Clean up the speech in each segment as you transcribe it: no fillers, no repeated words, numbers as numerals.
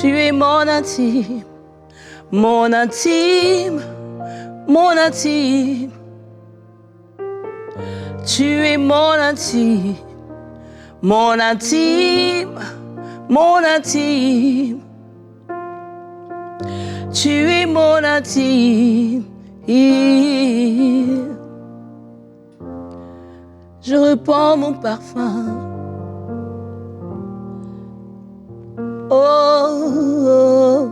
Tu es mon intime, mon intime, mon intime. Tu es mon intime, mon intime, mon intime. Tu es mon intime. Je répands mon parfum. Oh, oh.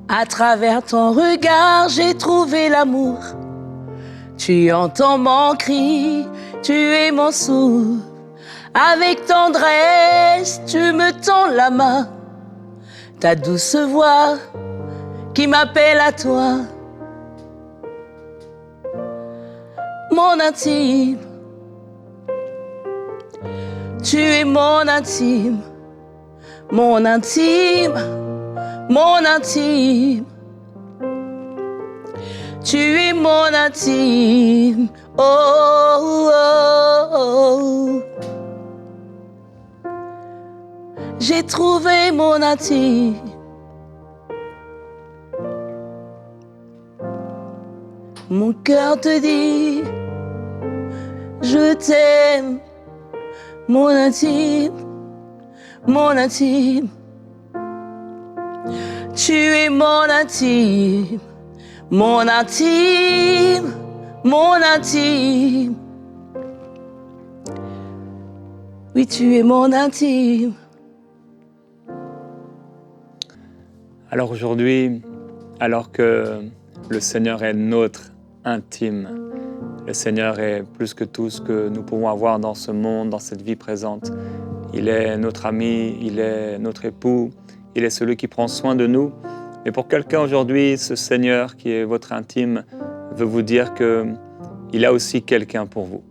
À travers ton regard, j'ai trouvé l'amour. Tu entends mon cri, tu es mon souffle. Avec tendresse, tu me tends la main. Ta douce voix qui m'appelle à toi. Mon intime. Tu es mon intime, mon intime, mon intime. Tu es mon intime, oh, oh, oh. J'ai trouvé mon intime. Mon cœur te dit, je t'aime. Mon intime, mon intime. Tu es mon intime, mon intime, mon intime. Oui, tu es mon intime. Alors aujourd'hui, alors que le Seigneur est notre intime, le Seigneur est plus que tout ce que nous pouvons avoir dans ce monde, dans cette vie présente. Il est notre ami, il est notre époux, il est celui qui prend soin de nous. Et pour quelqu'un aujourd'hui, ce Seigneur qui est votre intime veut vous dire qu'il a aussi quelqu'un pour vous.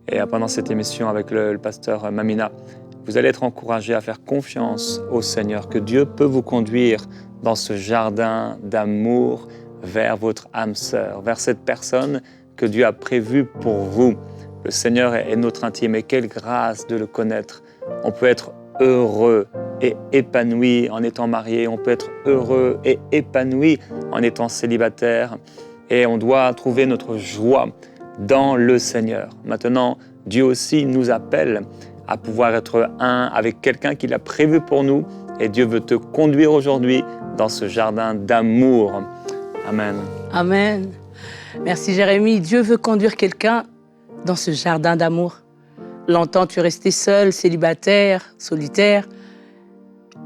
Et pendant cette émission avec le pasteur Mamina, vous allez être encouragé à faire confiance au Seigneur, que Dieu peut vous conduire dans ce jardin d'amour vers votre âme sœur, vers cette personne que Dieu a prévu pour vous. Le Seigneur est notre intime et quelle grâce de le connaître. On peut être heureux et épanoui en étant marié, on peut être heureux et épanoui en étant célibataire et on doit trouver notre joie dans le Seigneur. Maintenant, Dieu aussi nous appelle à pouvoir être un avec quelqu'un qu'il a prévu pour nous et Dieu veut te conduire aujourd'hui dans ce jardin d'amour. Amen. Amen. Merci Jérémie. Dieu veut conduire quelqu'un dans ce jardin d'amour. Longtemps, tu es resté seul, célibataire, solitaire.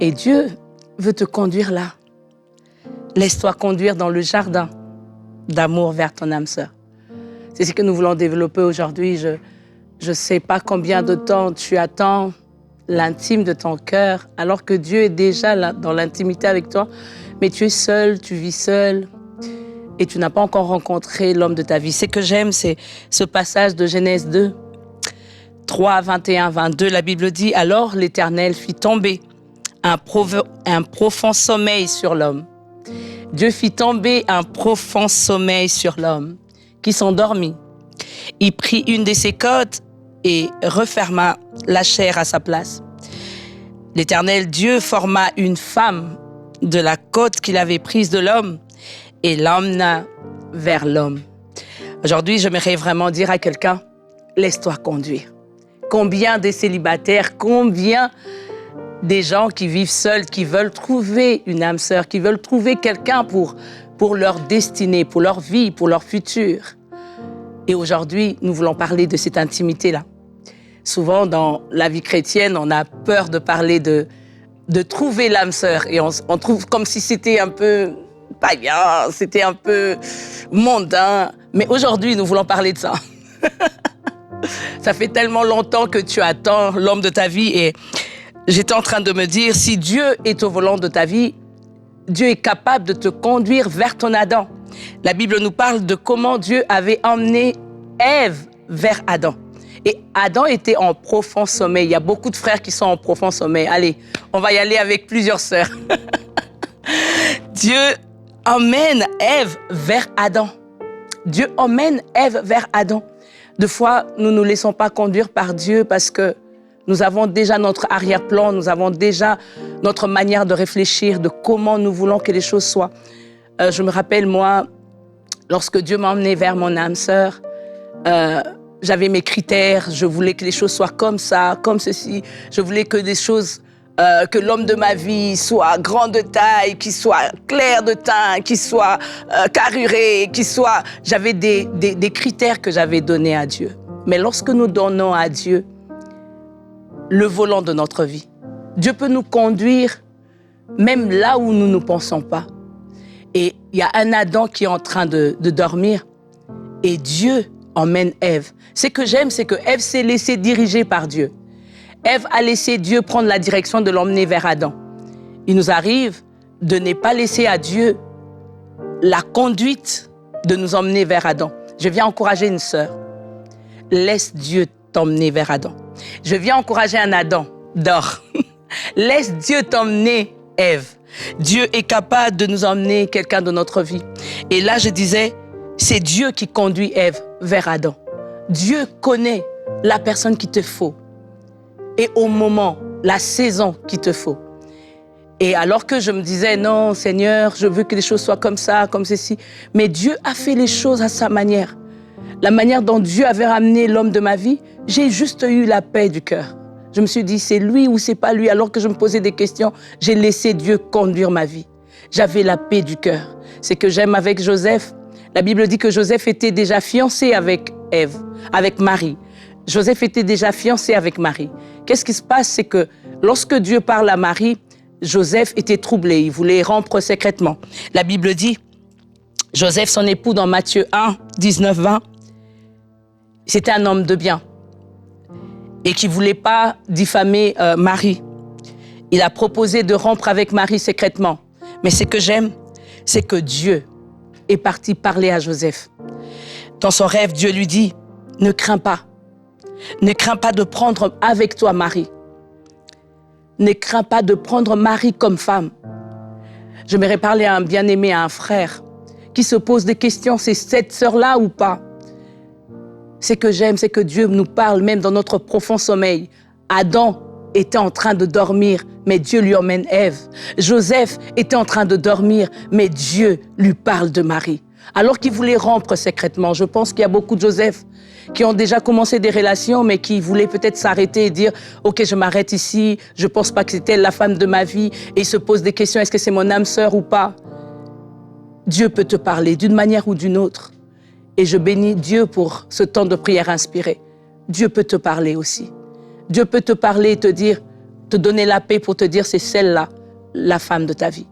Et Dieu veut te conduire là. Laisse-toi conduire dans le jardin d'amour vers ton âme sœur. C'est ce que nous voulons développer aujourd'hui. Je ne sais pas combien de temps tu attends l'intime de ton cœur, alors que Dieu est déjà là, dans l'intimité avec toi. Mais tu es seul, tu vis seul. Et tu n'as pas encore rencontré l'homme de ta vie. Ce que j'aime, c'est ce passage de Genèse 2, 3, 21, 22. La Bible dit « Alors l'Éternel fit tomber un profond sommeil sur l'homme. Dieu fit tomber un profond sommeil sur l'homme qui s'endormit. Il prit une de ses côtes et referma la chair à sa place. L'Éternel Dieu forma une femme de la côte qu'il avait prise de l'homme et l'emmena vers l'homme. » Aujourd'hui, j'aimerais vraiment dire à quelqu'un, laisse-toi conduire. Combien des célibataires, combien des gens qui vivent seuls, qui veulent trouver une âme sœur, qui veulent trouver quelqu'un pour leur destinée, pour leur vie, pour leur futur. Et aujourd'hui, nous voulons parler de cette intimité-là. Souvent, dans la vie chrétienne, on a peur de parler de trouver l'âme sœur. Et on trouve comme si c'était un peu païen, c'était un peu mondain. Mais aujourd'hui, nous voulons parler de ça. Ça fait tellement longtemps que tu attends l'homme de ta vie et j'étais en train de me dire, si Dieu est au volant de ta vie, Dieu est capable de te conduire vers ton Adam. La Bible nous parle de comment Dieu avait emmené Ève vers Adam. Et Adam était en profond sommeil. Il y a beaucoup de frères qui sont en profond sommeil. Allez, on va y aller avec plusieurs sœurs. Dieu emmène Ève vers Adam. Dieu emmène Ève vers Adam. Deux fois, nous ne nous laissons pas conduire par Dieu parce que nous avons déjà notre arrière-plan, nous avons déjà notre manière de réfléchir, de comment nous voulons que les choses soient. Je me rappelle, moi, lorsque Dieu m'a emmené vers mon âme sœur, j'avais mes critères, je voulais que les choses soient comme ça, comme ceci. Je voulais que des choses, que l'homme de ma vie soit grand de taille, qu'il soit clair de teint, qu'il soit carruré, qu'il soit... J'avais des critères que j'avais donnés à Dieu. Mais lorsque nous donnons à Dieu le volant de notre vie, Dieu peut nous conduire même là où nous ne pensons pas. Et il y a un Adam qui est en train de dormir et Dieu emmène Ève. Ce que j'aime, c'est que Ève s'est laissée diriger par Dieu. Ève a laissé Dieu prendre la direction de l'emmener vers Adam. Il nous arrive de ne pas laisser à Dieu la conduite de nous emmener vers Adam. Je viens encourager une sœur. Laisse Dieu t'emmener vers Adam. Je viens encourager un Adam. Dors. Laisse Dieu t'emmener, Ève. Dieu est capable de nous emmener quelqu'un de notre vie. Et là, je disais, c'est Dieu qui conduit Ève vers Adam. Dieu connaît la personne qu'il te faut. Et au moment, la saison qu'il te faut. Et alors que je me disais, non, Seigneur, je veux que les choses soient comme ça, comme ceci. Mais Dieu a fait les choses à sa manière. La manière dont Dieu avait ramené l'homme de ma vie, j'ai juste eu la paix du cœur. Je me suis dit, c'est lui ou c'est pas lui. Alors que je me posais des questions, j'ai laissé Dieu conduire ma vie. J'avais la paix du cœur. C'est que j'aime avec Joseph. La Bible dit que Joseph était déjà fiancé avec Ève, avec Marie. Joseph était déjà fiancé avec Marie. Qu'est-ce qui se passe? C'est que lorsque Dieu parle à Marie, Joseph était troublé. Il voulait rompre secrètement. La Bible dit, Joseph, son époux, dans Matthieu 1, 19, 20, c'était un homme de bien et qui ne voulait pas diffamer Marie. Il a proposé de rompre avec Marie secrètement. Mais ce que j'aime, c'est que Dieu est parti parler à Joseph. Dans son rêve, Dieu lui dit, ne crains pas. Ne crains pas de prendre avec toi Marie. Ne crains pas de prendre Marie comme femme. J'aimerais parler à un bien-aimé, à un frère, qui se pose des questions, c'est cette sœur-là ou pas? Ce que j'aime, c'est que Dieu nous parle même dans notre profond sommeil. Adam était en train de dormir, mais Dieu lui emmène Ève. Joseph était en train de dormir, mais Dieu lui parle de Marie. Alors qu'il voulait rompre secrètement. Je pense qu'il y a beaucoup de Joseph qui ont déjà commencé des relations, mais qui voulaient peut-être s'arrêter et dire « Ok, je m'arrête ici, je ne pense pas que c'était la femme de ma vie. » Et ils se posent des questions, est-ce que c'est mon âme sœur ou pas? Dieu peut te parler d'une manière ou d'une autre. Et je bénis Dieu pour ce temps de prière inspiré. Dieu peut te parler aussi. Dieu peut te parler et te dire, te donner la paix pour te dire c'est celle-là, la femme de ta vie.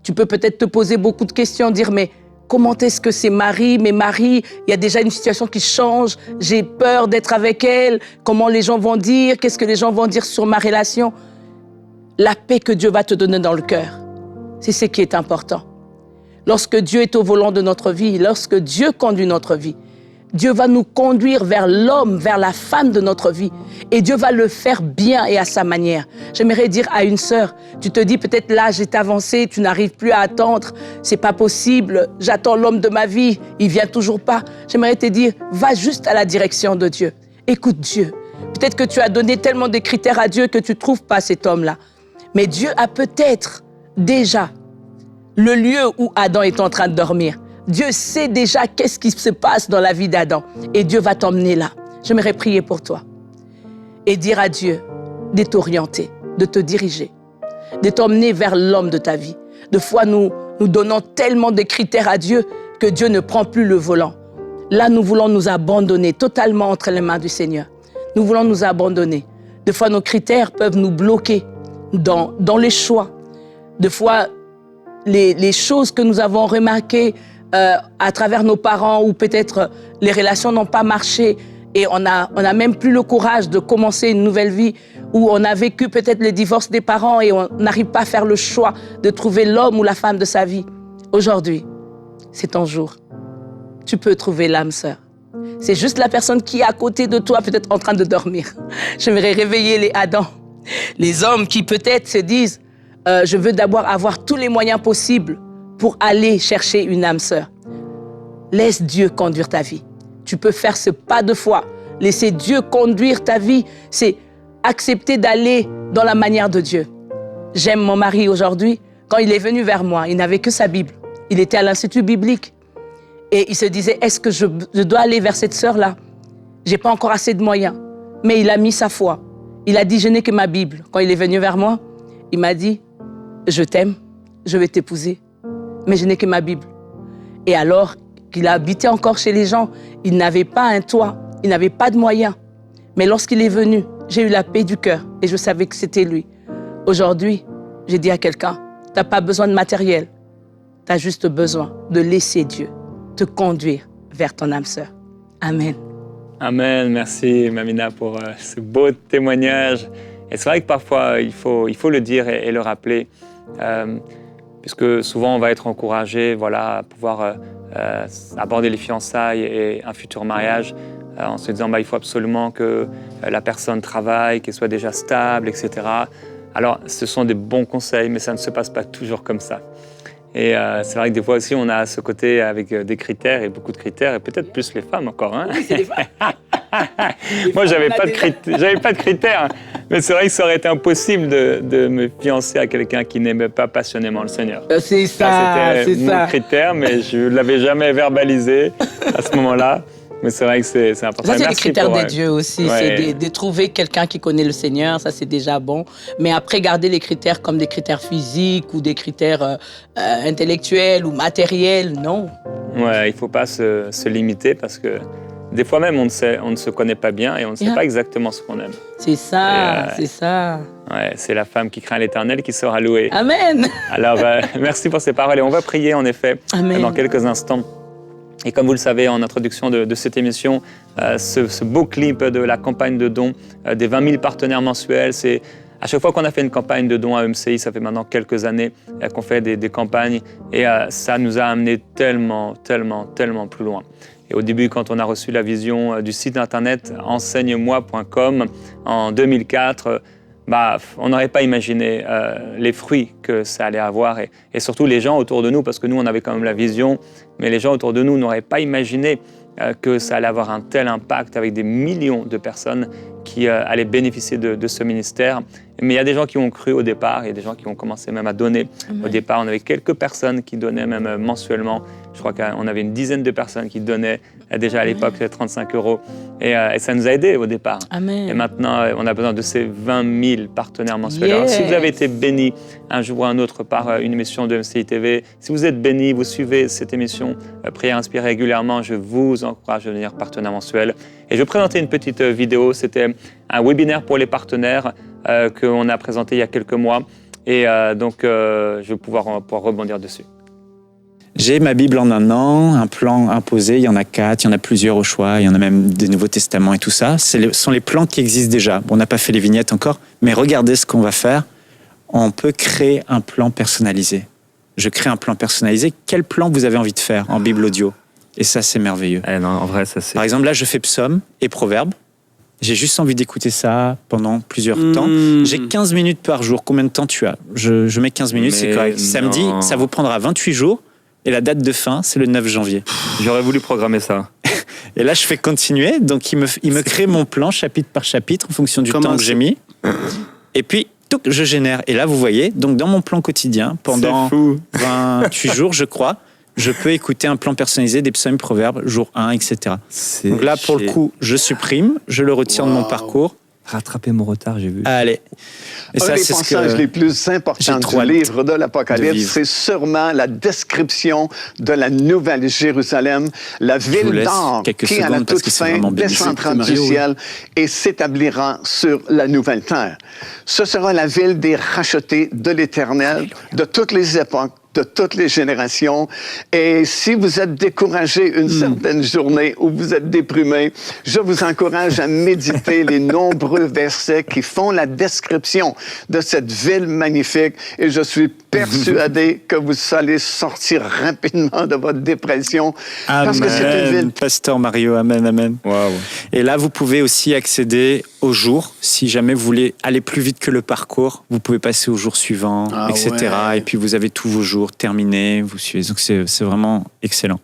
Tu peux peut-être te poser beaucoup de questions, dire mais comment est-ce que c'est Marie? Mais Marie, il y a déjà une situation qui change, j'ai peur d'être avec elle, comment les gens vont dire, qu'est-ce que les gens vont dire sur ma relation? La paix que Dieu va te donner dans le cœur, c'est ce qui est important. Lorsque Dieu est au volant de notre vie, lorsque Dieu conduit notre vie, Dieu va nous conduire vers l'homme, vers la femme de notre vie. Et Dieu va le faire bien et à sa manière. J'aimerais dire à une sœur, tu te dis peut-être l'âge est avancé, tu n'arrives plus à attendre, c'est pas possible, j'attends l'homme de ma vie, il vient toujours pas. J'aimerais te dire, va juste à la direction de Dieu. Écoute Dieu. Peut-être que tu as donné tellement de critères à Dieu que tu ne trouves pas cet homme-là. Mais Dieu a peut-être déjà le lieu où Adam est en train de dormir. Dieu sait déjà qu'est-ce qui se passe dans la vie d'Adam. Et Dieu va t'emmener là. J'aimerais prier pour toi. Et dire à Dieu de t'orienter, de te diriger, de t'emmener vers l'homme de ta vie. Des fois, nous donnons tellement de critères à Dieu que Dieu ne prend plus le volant. Là, nous voulons nous abandonner totalement entre les mains du Seigneur. Nous voulons nous abandonner. Des fois, nos critères peuvent nous bloquer dans les choix. Des fois, les choses que nous avons remarquées à travers nos parents ou peut-être les relations n'ont pas marché et on a même plus le courage de commencer une nouvelle vie où on a vécu peut-être le divorce des parents et on n'arrive pas à faire le choix de trouver l'homme ou la femme de sa vie. Aujourd'hui, c'est ton jour. Tu peux trouver l'âme sœur. C'est juste la personne qui est à côté de toi, peut-être en train de dormir. J'aimerais réveiller les Adam, les hommes qui peut-être se disent je veux d'abord avoir tous les moyens possibles pour aller chercher une âme sœur. Laisse Dieu conduire ta vie. tu peux faire ce pas de foi. Laisser Dieu conduire ta vie, c'est accepter d'aller dans la manière de Dieu. J'aime mon mari aujourd'hui. Quand il est venu vers moi, il n'avait que sa Bible. Il était à l'Institut biblique. Et il se disait, est-ce que je dois aller vers cette sœur-là? J'ai pas encore assez de moyens. Mais il a mis sa foi. Il a dit, je n'ai que ma Bible. Quand il est venu vers moi, il m'a dit, je t'aime, je vais t'épouser, mais je n'ai que ma Bible. Et alors qu'il a habité encore chez les gens, il n'avait pas un toit, il n'avait pas de moyens. Mais lorsqu'il est venu, j'ai eu la paix du cœur et je savais que c'était lui. Aujourd'hui, j'ai dit à quelqu'un, tu n'as pas besoin de matériel, tu as juste besoin de laisser Dieu te conduire vers ton âme sœur. Amen. Amen. Merci, Mamina, pour ce beau témoignage. Et c'est vrai que parfois, il faut le dire et le rappeler, puisque souvent, on va être encouragé à pouvoir aborder les fiançailles et un futur mariage en se disant il faut absolument que la personne travaille, qu'elle soit déjà stable, etc. Alors, ce sont des bons conseils, mais ça ne se passe pas toujours comme ça. Et c'est vrai que des fois aussi, on a ce côté avec des critères et beaucoup de critères, et peut-être plus les femmes encore. Hein. Oui, c'est les femmes. Moi, j'avais pas de critères, mais c'est vrai que ça aurait été impossible de me fiancer à quelqu'un qui n'aimait pas passionnément le Seigneur. C'est ça, c'était mon critère, mais je ne l'avais jamais verbalisé à ce moment-là. Mais c'est vrai que c'est important. Ça, c'est les critères de Dieu aussi. Ouais. C'est de trouver quelqu'un qui connaît le Seigneur, ça c'est déjà bon. Mais après, garder les critères comme des critères physiques ou des critères intellectuels ou matériels, non. Ouais, il ne faut pas se limiter parce que des fois même, on ne se connaît pas bien et on ne sait pas exactement ce qu'on aime. C'est ça, c'est ça. Ouais, c'est la femme qui craint l'Éternel qui sera louée. Amen. Alors, merci pour ces paroles et on va prier en effet dans quelques instants. Et comme vous le savez, en introduction de cette émission, ce beau clip de la campagne de dons des 20 000 partenaires mensuels, c'est à chaque fois qu'on a fait une campagne de dons à EMCI, ça fait maintenant quelques années qu'on fait des campagnes et ça nous a amené tellement plus loin. Et au début, quand on a reçu la vision du site internet enseigne-moi.com en 2004, on n'aurait pas imaginé les fruits que ça allait avoir et surtout les gens autour de nous, parce que nous, on avait quand même la vision, mais les gens autour de nous n'auraient pas imaginé que ça allait avoir un tel impact avec des millions de personnes qui allaient bénéficier de ce ministère. Mais il y a des gens qui ont cru au départ, il y a des gens qui ont commencé même à donner. Au départ, on avait quelques personnes qui donnaient même mensuellement. Je crois qu'on avait une dizaine de personnes qui donnaient déjà à l'époque 35 €. Et ça nous a aidés au départ. Amen. Et maintenant, on a besoin de ces 20 000 partenaires mensuels. Alors, si vous avez été béni un jour ou un autre par une émission de MCI TV, si vous êtes béni, vous suivez cette émission Prière Inspirée régulièrement, je vous encourage à devenir partenaire mensuel. Et je vais présenter une petite vidéo. C'était un webinaire pour les partenaires qu'on a présenté il y a quelques mois. Et donc, je vais pouvoir rebondir dessus. J'ai ma Bible en un an, un plan imposé, il y en a 4, il y en a plusieurs au choix, il y en a même des Nouveaux Testaments et tout ça. Ce sont les plans qui existent déjà. Bon, on n'a pas fait les vignettes encore, mais regardez ce qu'on va faire. On peut créer un plan personnalisé. Je crée un plan personnalisé. Quel plan vous avez envie de faire en Bible audio? Et ça, c'est merveilleux. Non, en vrai, ça c'est... Par exemple, là, je fais Psaume et Proverbes. J'ai juste envie d'écouter ça pendant plusieurs temps. J'ai 15 minutes par jour. Combien de temps tu as? Je mets 15 minutes, c'est correct. Samedi, ça vous prendra 28 jours. Et la date de fin, c'est le 9 janvier. J'aurais voulu programmer ça. Et là, je fais continuer. Donc, il me crée mon plan chapitre par chapitre en fonction du temps que j'ai mis. Et puis, je génère. Et là, vous voyez, donc dans mon plan quotidien, pendant 28 jours, je crois, je peux écouter un plan personnalisé des psaumes, proverbes, jour 1, etc. Donc là, pour le coup, je supprime, je le retire de mon parcours. Rattraper mon retard, j'ai vu. Allez. Et un des passages les plus importants du livre de l'Apocalypse, c'est sûrement la description de la nouvelle Jérusalem, la ville d'or qui, à la toute fin, descendra du ciel et s'établira sur la nouvelle terre. Ce sera la ville des rachetés de l'Éternel, de toutes les époques, de toutes les générations. Et si vous êtes découragé une certaine journée ou vous êtes déprimé, je vous encourage à méditer les nombreux versets qui font la description de cette ville magnifique. Et je suis persuadé que vous allez sortir rapidement de votre dépression. Amen. Parce que c'est une ville... Pasteur Mario, amen, amen. Wow. Et là, vous pouvez aussi accéder au jour. Si jamais vous voulez aller plus vite que le parcours, vous pouvez passer au jour suivant, etc. Ouais. Et puis, vous avez tous vos jours terminés. Vous suivez. Donc, c'est vraiment excellent.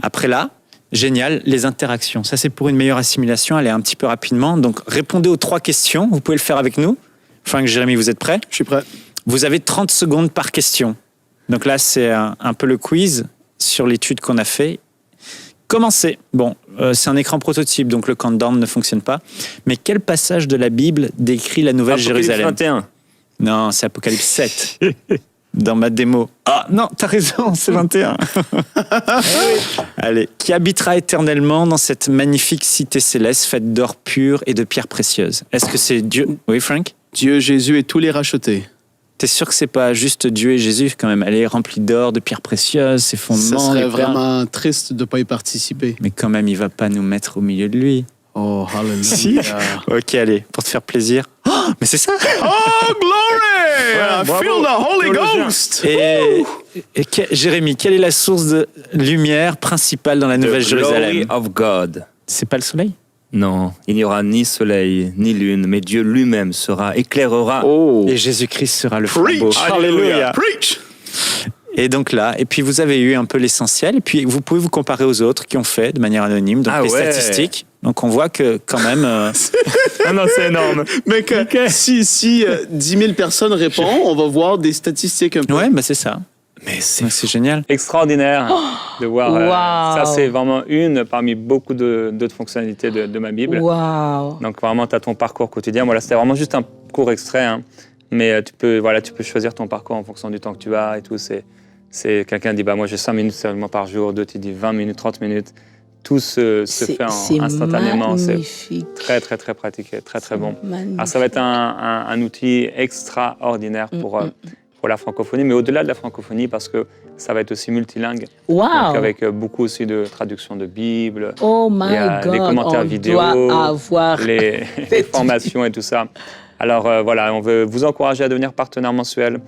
Après là, Génial, les interactions. Ça, c'est pour une meilleure assimilation. Allez, un petit peu rapidement. Donc, répondez aux 3 questions. Vous pouvez le faire avec nous. Franck, Jérémy, vous êtes prêts ? Je suis prêt. Vous avez 30 secondes par question. Donc là, c'est un peu le quiz sur l'étude qu'on a fait. Commencez. Bon, c'est un écran prototype, donc le countdown ne fonctionne pas. Mais quel passage de la Bible décrit la Nouvelle Jérusalem ? Apocalypse 21. Non, c'est Apocalypse 7. Dans ma démo. Ah non, t'as raison, c'est 21. Allez, qui habitera éternellement dans cette magnifique cité céleste faite d'or pur et de pierres précieuses ? Est-ce que c'est Dieu ? Oui, Frank ? Dieu, Jésus et tous les rachetés. T'es sûr que c'est pas juste Dieu et Jésus quand même ? Elle est remplie d'or, de pierres précieuses, ses fondements. Ça serait vraiment triste de ne pas y participer. Mais quand même, il va pas nous mettre au milieu de lui. Oh, hallelujah. Si. Ok, allez, pour te faire plaisir. Oh, mais c'est ça. Oh, glory! I feel the Holy Ghost! Jérémy, quelle est la source de lumière principale dans la Nouvelle Jérusalem ? The glory of God. C'est pas le soleil ? Non, il n'y aura ni soleil, ni lune, mais Dieu lui-même éclairera. Oh. Et Jésus-Christ sera le flambeau. Alléluia! Preach! Et donc là, et puis vous avez eu un peu l'essentiel, et puis vous pouvez vous comparer aux autres qui ont fait de manière anonyme, donc les statistiques. Donc on voit que quand même... Ah non, c'est énorme. Mais si 10 000 personnes répondent, on va voir des statistiques un peu. Ouais, bah c'est ça. Mais c'est génial. Extraordinaire de voir. Ça, c'est vraiment une parmi beaucoup d'autres fonctionnalités de ma Bible. Wow. Donc vraiment, tu as ton parcours quotidien. Voilà, c'était vraiment juste un court extrait, hein. Mais tu peux choisir ton parcours en fonction du temps que tu as et tout. C'est quelqu'un dit, moi j'ai 5 minutes seulement par jour, d'autres il dit 20 minutes, 30 minutes. Tout se fait instantanément. Magnifique. C'est très, très, très pratiqué, très, très bon. Magnifique. Alors ça va être un outil extraordinaire pour la francophonie, mais au-delà de la francophonie, parce que ça va être aussi multilingue. Wow. Donc avec beaucoup aussi de traductions de Bible. Oh my il y a God, les commentaires vidéo, doit avoir les formations et tout ça. Alors voilà, on veut vous encourager à devenir partenaire mensuel.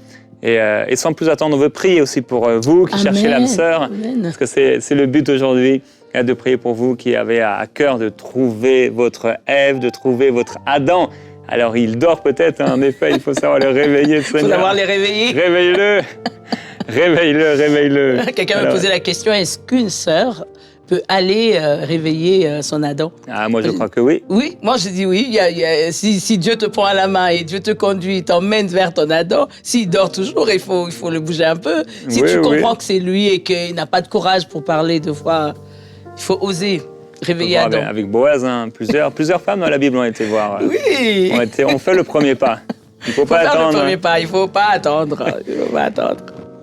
Et sans plus attendre, on veut prier aussi pour vous qui cherchez l'âme sœur. Parce que c'est le but aujourd'hui, de prier pour vous qui avez à cœur de trouver votre Ève, de trouver votre Adam. Alors il dort peut-être, hein, en effet, il faut savoir le réveiller. Il faut savoir les réveiller. Réveille-le. Réveille-le. Quelqu'un m'a posé la question, est-ce qu'une sœur peut aller réveiller son Adam? Ah, moi je crois que oui. Oui, moi je dis oui. Si Dieu te prend à la main et Dieu te conduit, t'emmène vers ton Adam, s'il dort toujours, il faut le bouger un peu. Si tu comprends que c'est lui et qu'il n'a pas de courage pour parler deux fois, il faut oser réveiller Adam. Avec Boaz, hein, plusieurs femmes dans la Bible ont été voir. Oui. On fait le premier pas. Il ne faut pas attendre. Le premier pas, il ne faut pas attendre.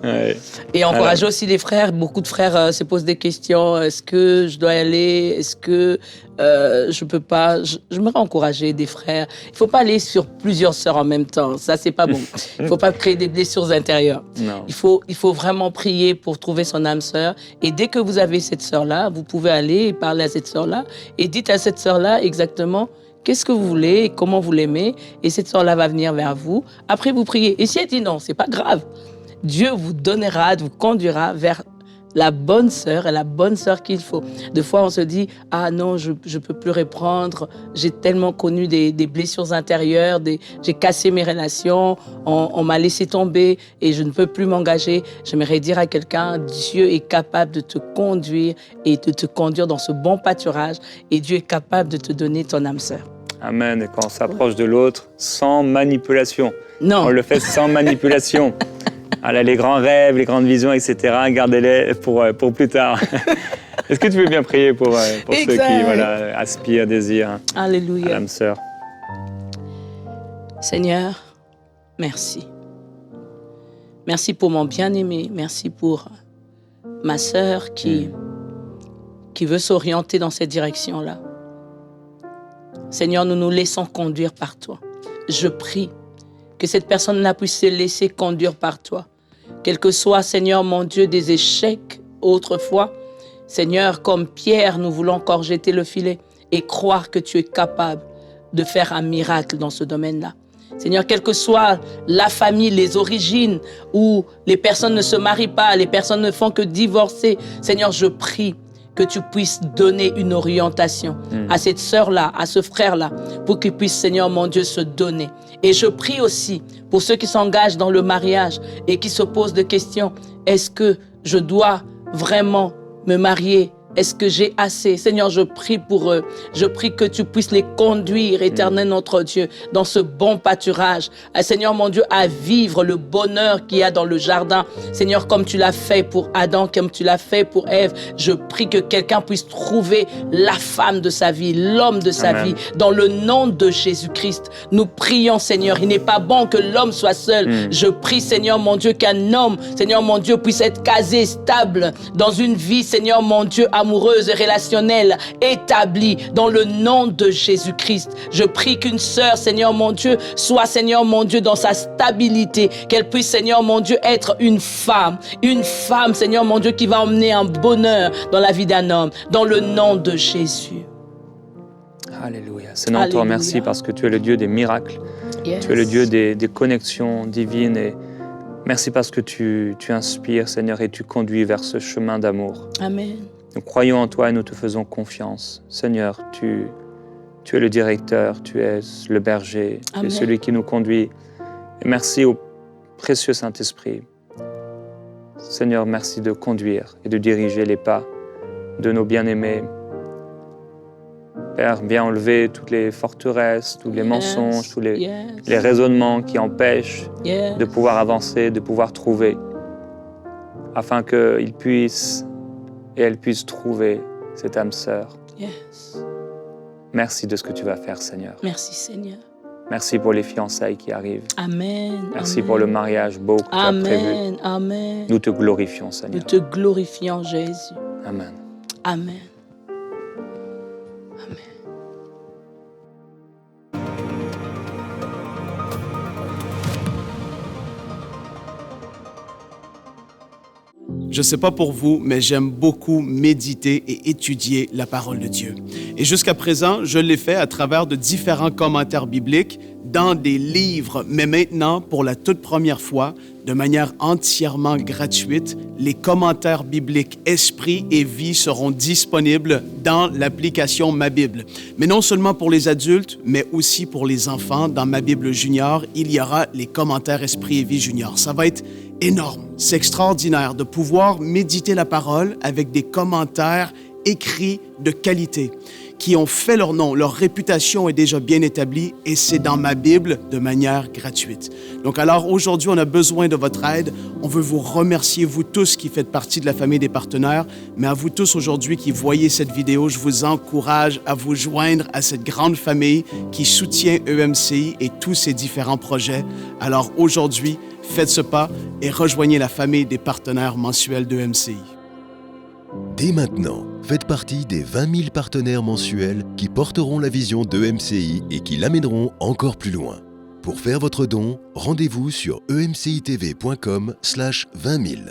Ouais. Et encourager aussi les frères. Beaucoup de frères se posent des questions. Est-ce que je dois y aller? Est-ce que je peux pas? J'aimerais encourager des frères. Il ne faut pas aller sur plusieurs sœurs en même temps. Ça, c'est pas bon. Il ne faut pas créer des blessures intérieures. Non. Il faut vraiment prier pour trouver son âme sœur. Et dès que vous avez cette sœur-là, vous pouvez aller et parler à cette sœur-là. Et dites à cette sœur-là exactement qu'est-ce que vous voulez et comment vous l'aimez. Et cette sœur-là va venir vers vous. Après, vous priez. Et si elle dit non, c'est pas grave. Dieu vous donnera, vous conduira vers la bonne sœur et la bonne sœur qu'il faut. Des fois, on se dit « Ah non, je ne peux plus reprendre. J'ai tellement connu des blessures intérieures, j'ai cassé mes relations, on m'a laissé tomber et je ne peux plus m'engager. » J'aimerais dire à quelqu'un, Dieu est capable de te conduire et de te conduire dans ce bon pâturage et Dieu est capable de te donner ton âme sœur. Amen. Et quand on s'approche de l'autre, sans manipulation. Non. On le fait sans manipulation. Alors, les grands rêves, les grandes visions, etc., gardez-les pour plus tard. Est-ce que tu veux bien prier pour ceux qui aspirent, désirent Alléluia. à l'âme sœur? Seigneur, merci. Merci pour mon bien-aimé. Merci pour ma sœur qui veut s'orienter dans cette direction-là. Seigneur, nous nous laissons conduire par toi. Je prie que cette personne-là puisse se laisser conduire par toi. Quel que soit, Seigneur, mon Dieu, des échecs autrefois, Seigneur, comme Pierre, nous voulons encore jeter le filet et croire que tu es capable de faire un miracle dans ce domaine-là. Seigneur, quelle que soit la famille, les origines, où les personnes ne se marient pas, les personnes ne font que divorcer, Seigneur, je prie que tu puisses donner une orientation à cette sœur-là, à ce frère-là, pour qu'il puisse, Seigneur mon Dieu, se donner. Et je prie aussi pour ceux qui s'engagent dans le mariage et qui se posent des questions. Est-ce que je dois vraiment me marier Est-ce que j'ai assez? Seigneur, je prie pour eux. Je prie que tu puisses les conduire, Éternel notre Dieu, dans ce bon pâturage. Seigneur mon Dieu, à vivre le bonheur qu'il y a dans le jardin. Seigneur, comme tu l'as fait pour Adam, comme tu l'as fait pour Ève, je prie que quelqu'un puisse trouver la femme de sa vie, l'homme de sa vie, dans le nom de Jésus-Christ. Nous prions, Seigneur, il n'est pas bon que l'homme soit seul. Je prie, Seigneur mon Dieu, qu'un homme, Seigneur mon Dieu, puisse être casé, stable, dans une vie, Seigneur mon Dieu, amoureuse et relationnelle, établie dans le nom de Jésus-Christ. Je prie qu'une sœur, Seigneur mon Dieu, soit, Seigneur mon Dieu, dans sa stabilité, qu'elle puisse, Seigneur mon Dieu, être une femme, Seigneur mon Dieu, qui va emmener un bonheur dans la vie d'un homme, dans le nom de Jésus. Alléluia. Seigneur, on te remercie parce que tu es le Dieu des miracles, tu es le Dieu des connexions divines et merci parce que tu inspires, Seigneur, et tu conduis vers ce chemin d'amour. Amen. Nous croyons en toi et nous te faisons confiance. Seigneur, tu es le directeur, tu es le berger, tu es celui qui nous conduit. Et merci au précieux Saint-Esprit. Seigneur, merci de conduire et de diriger les pas de nos bien-aimés. Père, viens enlever toutes les forteresses, tous les mensonges, tous les raisonnements qui empêchent de pouvoir avancer, de pouvoir trouver, afin qu'ils puissent et elles puissent trouver cette âme sœur. Merci de ce que tu vas faire, Seigneur. Merci, Seigneur. Merci pour les fiançailles qui arrivent. Amen. Merci pour le mariage beau que tu as prévu. Amen. Nous te glorifions, Seigneur. Nous te glorifions, Jésus. Amen. Amen. Amen. Je ne sais pas pour vous, mais j'aime beaucoup méditer et étudier la parole de Dieu. Et jusqu'à présent, je l'ai fait à travers de différents commentaires bibliques dans des livres. Mais maintenant, pour la toute première fois, de manière entièrement gratuite, les commentaires bibliques Esprit et Vie seront disponibles dans l'application Ma Bible. Mais non seulement pour les adultes, mais aussi pour les enfants. Dans Ma Bible Junior, il y aura les commentaires Esprit et Vie Junior. Ça va être énorme. C'est extraordinaire de pouvoir méditer la parole avec des commentaires écrits de qualité qui ont fait leur nom. Leur réputation est déjà bien établie et c'est dans Ma Bible de manière gratuite. Donc alors aujourd'hui, on a besoin de votre aide. On veut vous remercier, vous tous qui faites partie de la famille des partenaires, mais à vous tous aujourd'hui qui voyez cette vidéo, je vous encourage à vous joindre à cette grande famille qui soutient EMCI et tous ses différents projets. Alors aujourd'hui, faites ce pas et rejoignez la famille des partenaires mensuels d'EMCI. Dès maintenant, faites partie des 20 000 partenaires mensuels qui porteront la vision d'EMCI et qui l'amèneront encore plus loin. Pour faire votre don, rendez-vous sur emcitv.com/20 000.